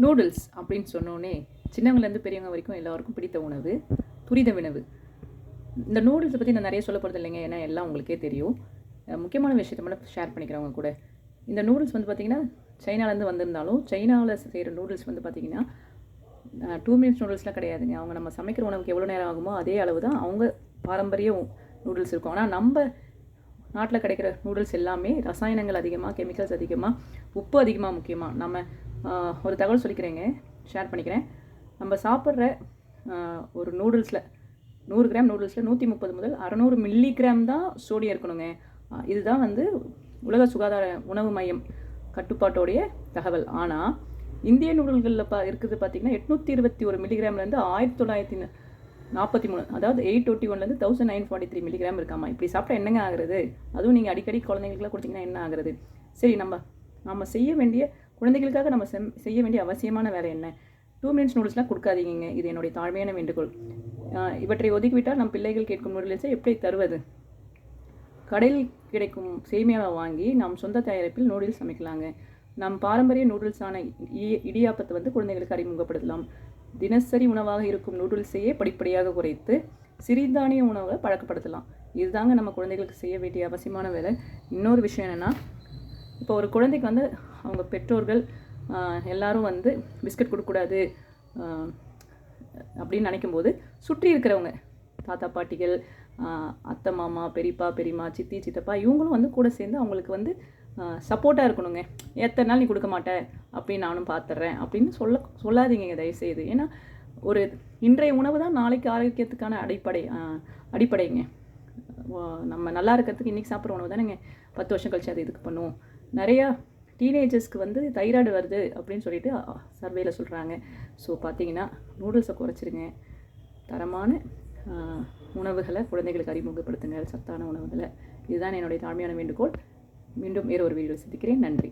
Noodles அப்படின்னு சொன்னோன்னே சின்னவங்கலேருந்து பெரியவங்க வரைக்கும் எல்லாருக்கும் பிடித்த உணவு துரித உணவு. இந்த நூடுல்ஸை பற்றி நான் நிறைய சொல்ல போகிறது இல்லைங்க, ஏன்னா எல்லாம் உங்களுக்கே தெரியும். முக்கியமான விஷயத்தை மட்டும் ஷேர் பண்ணிக்கிறவங்க கூட. இந்த நூடுல்ஸ் வந்து பார்த்திங்கன்னா சைனாலேருந்து வந்திருந்தாலும் சைனாவில் செய்கிற நூடுல்ஸ் வந்து பார்த்திங்கன்னா 2 மினிட்ஸ் நூடுல்ஸ்லாம் கிடையாதுங்க. அவங்க நம்ம சமைக்கிற உணவுக்கு எவ்வளோ நேரம் ஆகுமோ அதே அளவு தான் அவங்க பாரம்பரிய நூடுல்ஸ் இருக்கும். ஆனால் நம்ம நாட்டில் கிடைக்கிற நூடுல்ஸ் எல்லாமே ரசாயனங்கள் அதிகமாக, கெமிக்கல்ஸ் அதிகமாக, உப்பு அதிகமாக. முக்கியமாக நம்ம ஒரு தகவல் சொல்லிக்கிறேங்க, ஷேர் பண்ணிக்கிறேன். நம்ம சாப்பிட்ற ஒரு நூடுல்ஸில் 100 கிராம் நூடுல்ஸில் 130 முதல் 600 மில்லிகிராம் தான் சோடியம் இருக்கணுங்க. இதுதான் வந்து உலக சுகாதார உணவு மையம் கட்டுப்பாட்டோடைய தகவல். ஆனால் இந்திய நூடுல்களில் இருக்குது பார்த்திங்கன்னா 821 மில்லிகிராம்லேருந்து 1943, அதாவது 821லேருந்து 1943 மில்லிகிராம் இருக்காமா. இப்படி சாப்பிட்டா என்னங்க ஆகுறது? அதுவும் நீங்கள் அடிக்கடி குழந்தைங்களுக்குலாம் கொடுத்தீங்கன்னா என்ன ஆகுறது? சரி, நம்ம செய்ய வேண்டிய குழந்தைகளுக்காக நம்ம செய்ய வேண்டிய அவசியமான வேலை என்ன? 2 மினிட்ஸ் நூடுல்ஸ்லாம் கொடுக்காதீங்க. இது என்னுடைய தாழ்மையான வேண்டுகோள். இவற்றை ஒதுக்கிவிட்டால் நம் பிள்ளைகள் கேட்கும் நூடுல்ஸை எப்படி தருவது? கடையில் கிடைக்கும் சேமியாவை வாங்கி நாம் சொந்த தயாரிப்பில் நூடுல்ஸ் சமைக்கலாங்க. நம் பாரம்பரிய நூடுல்ஸான இடியாப்பத்தை வந்து குழந்தைகளுக்கு அறிமுகப்படுத்தலாம். தினசரி உணவாக இருக்கும் நூடுல்ஸையே படிப்படியாக குறைத்து சிறிதானிய உணவை பழக்கப்படுத்தலாம். இதுதாங்க நம்ம குழந்தைகளுக்கு செய்ய வேண்டிய அவசியமான வேலை. இன்னொரு விஷயம் என்னென்னா, இப்போ ஒரு குழந்தைக்கு வந்து அவங்க பெற்றோர்கள் எல்லாரும் வந்து பிஸ்கட் கொடுக்கக்கூடாது அப்படின்னு நினைக்கும்போது சுற்றி இருக்கிறவங்க தாத்தா பாட்டிகள், அத்தை மாமா, பெரியப்பா பெரியம்மா, சித்தி சித்தப்பா இவங்களும் வந்து கூட சேர்ந்து அவங்களுக்கு வந்து சப்போர்ட்டாக இருக்கணுங்க. எத்தனை நாள் நீ கொடுக்க மாட்டே அப்படின்னு நானும் பார்த்துட்றேன் அப்படின்னு சொல்லாதீங்க தயவுசெய்து. ஏன்னா ஒரு இன்றைய உணவு தான் நாளைக்கு ஆரோக்கியத்துக்கான அடிப்படைங்க. நம்ம நல்லா இருக்கிறதுக்கு இன்றைக்கி சாப்பிட்ற உணவு தானேங்க 10 வருஷம் கழிச்சு அது இதுக்கு பண்ணுவோம். நிறையா டீனேஜர்ஸ்க்கு வந்து தைராய்டு வருது அப்படின்னு சொல்லிட்டு சர்வேல சொல்கிறாங்க. ஸோ பார்த்தீங்கன்னா நூடுல்ஸை குறைச்சிருங்க. தரமான உணவுகளை குழந்தைகளுக்கு அறிமுகப்படுத்துங்க, சத்தான உணவுகளை. இதுதான் என்னுடைய தாழ்மையான வேண்டுகோள். மீண்டும் வேறு ஒரு வீடியோவில் சந்திக்கிறேன். நன்றி.